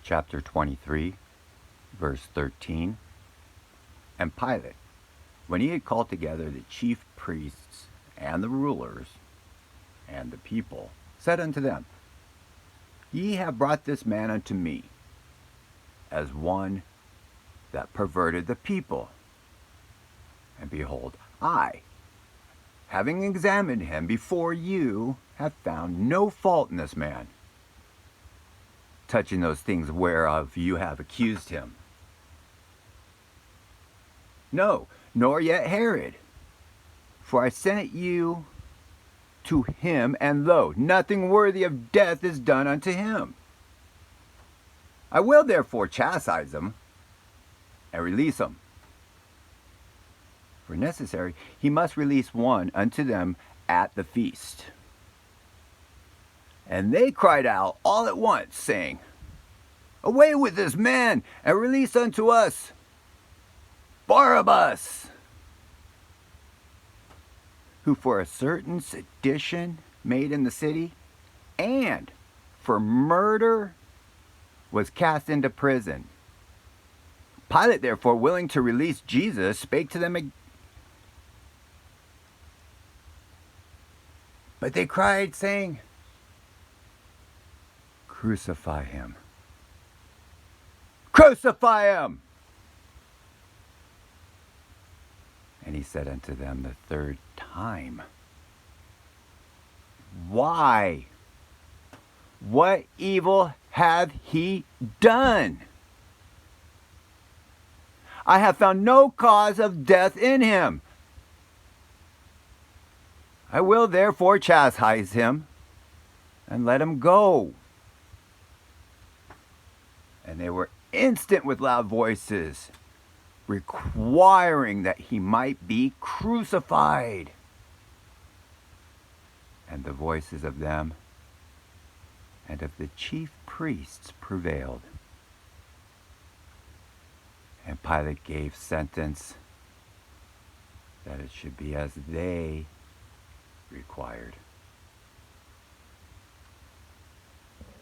chapter 23, verse 13. And Pilate, when he had called together the chief priests and the rulers and the people, said unto them, Ye have brought this man unto me, as one that perverted the people. And behold, I, having examined him before you, have found no fault in this man, touching those things whereof you have accused him. No, nor yet Herod. For I sent you to him, and lo, nothing worthy of death is done unto him. I will therefore chastise him, and release him. For necessary, he must release one unto them at the feast. And they cried out all at once, saying, Away with this man, and release unto us Barabbas, who for a certain sedition made in the city, and for murder was cast into prison. Pilate, therefore, willing to release Jesus, spake to them. But they cried, saying, Crucify him. Crucify him! And he said unto them the third time, Why? What evil hath he done? I have found no cause of death in him. I will therefore chastise him, and let him go. And they were instant with loud voices, requiring that he might be crucified. And the voices of them and of the chief priests prevailed. And Pilate gave sentence that it should be as they required.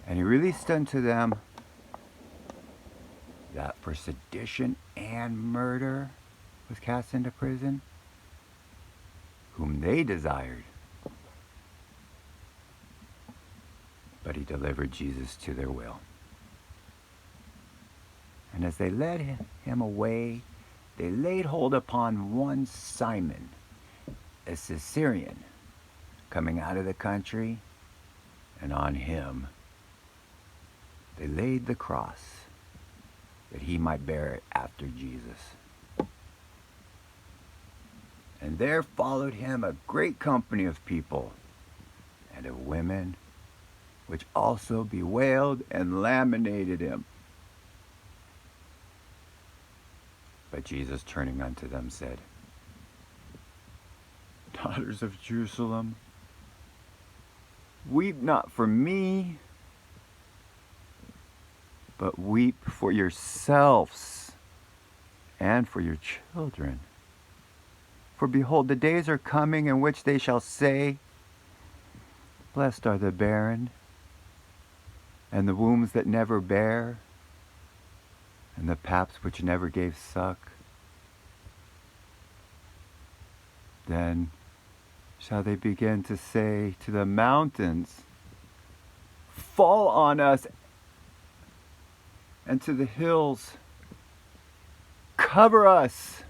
And he released unto them that for sedition and murder was cast into prison, whom they desired. But he delivered Jesus to their will. And as they led him away, they laid hold upon one Simon, a Cyrenian, coming out of the country, and on him they laid the cross, that he might bear it after Jesus. And there followed him a great company of people, and of women, which also bewailed and lamented him. But Jesus, turning unto them, said, Daughters of Jerusalem, weep not for me, but weep for yourselves and for your children. For behold, the days are coming in which they shall say, Blessed are the barren, and the wombs that never bare, and the paps which never gave suck. Then shall they begin to say to the mountains, Fall on us, and to the hills, cover us.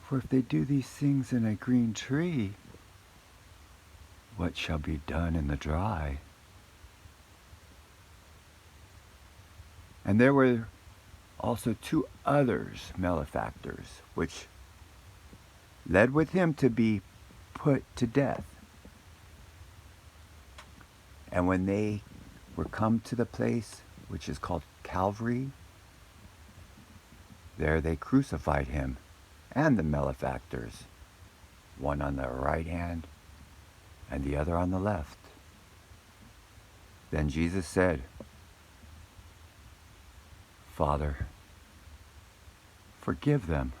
For if they do these things in a green tree, what shall be done in the dry? And there were also two others, malefactors, which led with him to be put to death. And when they were come to the place which is called Calvary, there they crucified him and the malefactors, one on the right hand and the other on the left. Then Jesus said, Father, forgive them,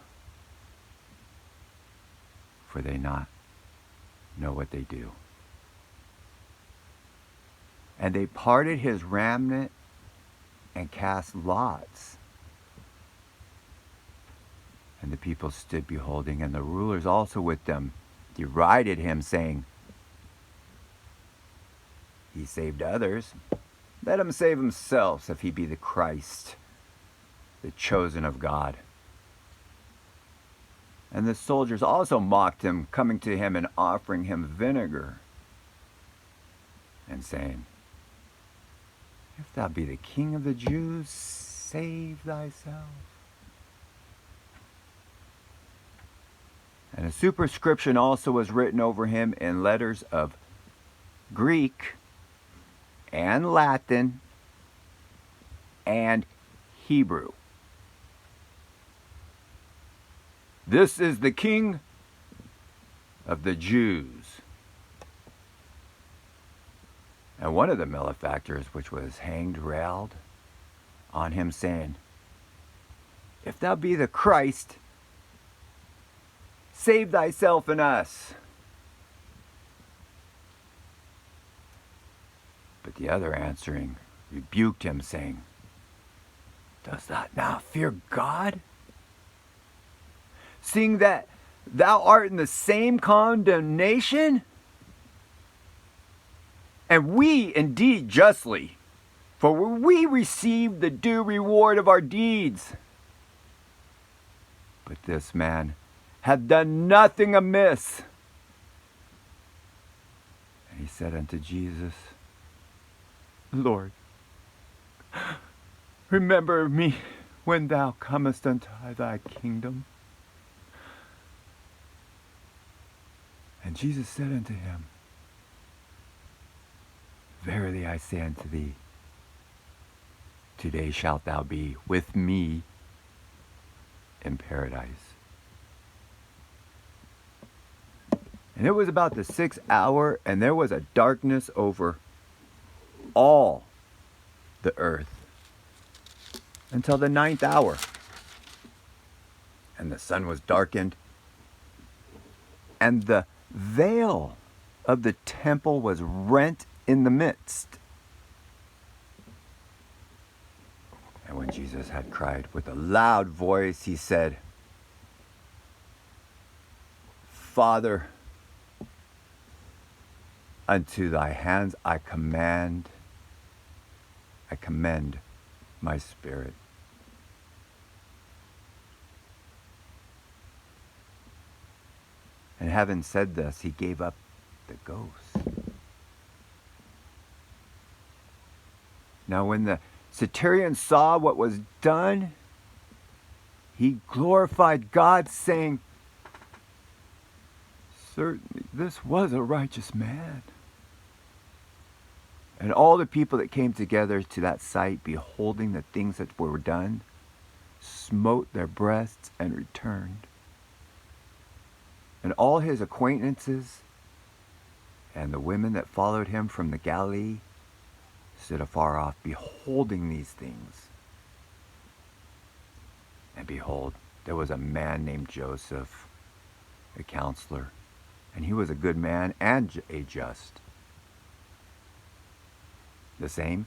for they not know what they do. And they parted his raiment and cast lots. And the people stood beholding, and the rulers also with them derided him, saying, He saved others. Let him save himself, if he be the Christ, the chosen of God. And the soldiers also mocked him, coming to him and offering him vinegar, and saying, If thou be the King of the Jews, save thyself. And a superscription also was written over him in letters of Greek and Latin and Hebrew. This is the King of the Jews. And one of the malefactors, which was hanged, railed on him, saying, If thou be the Christ, save thyself and us. But the other answering rebuked him, saying, Dost thou not fear God, seeing that thou art in the same condemnation? And we indeed justly, for we receive the due reward of our deeds. But this man hath done nothing amiss. And he said unto Jesus, Lord, remember me when thou comest unto thy kingdom. And Jesus said unto him, Verily I say unto thee, today shalt thou be with me in paradise. And it was about the 6th hour, and there was a darkness over all the earth until the 9th hour. And the sun was darkened, and the veil of the temple was rent in the midst. And when Jesus had cried with a loud voice, he said, Father, unto thy hands I commend my spirit. And having said this, he gave up the ghost. Now when the centurion saw what was done, he glorified God, saying, Certainly this was a righteous man. And all the people that came together to that sight, beholding the things that were done, smote their breasts and returned. And all his acquaintances and the women that followed him from the Galilee stood afar off, beholding these things. And behold, there was a man named Joseph, a counselor, and he was a good man and a just. The same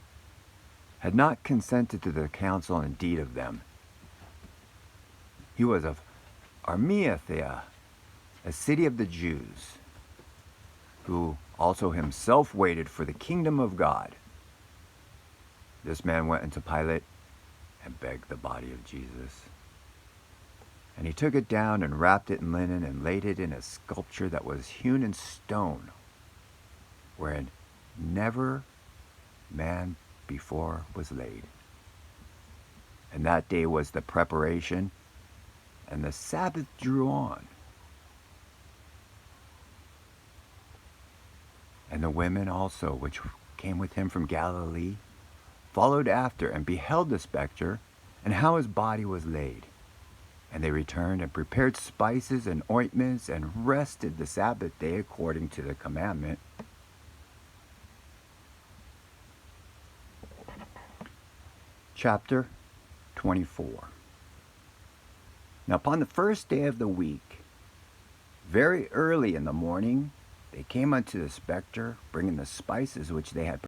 had not consented to the counsel and deed of them. He was of Arimathea, a city of the Jews, who also himself waited for the kingdom of God. This man went unto Pilate and begged the body of Jesus. And he took it down and wrapped it in linen and laid it in a sculpture that was hewn in stone, wherein never man before was laid. And that day was the preparation, and the Sabbath drew on. And the women also, which came with him from Galilee, followed after and beheld the spectre and how his body was laid. And they returned and prepared spices and ointments and rested the Sabbath day according to the commandment. Chapter 24. Now upon the first day of the week, very early in the morning, they came unto the spectre, bringing the spices which they had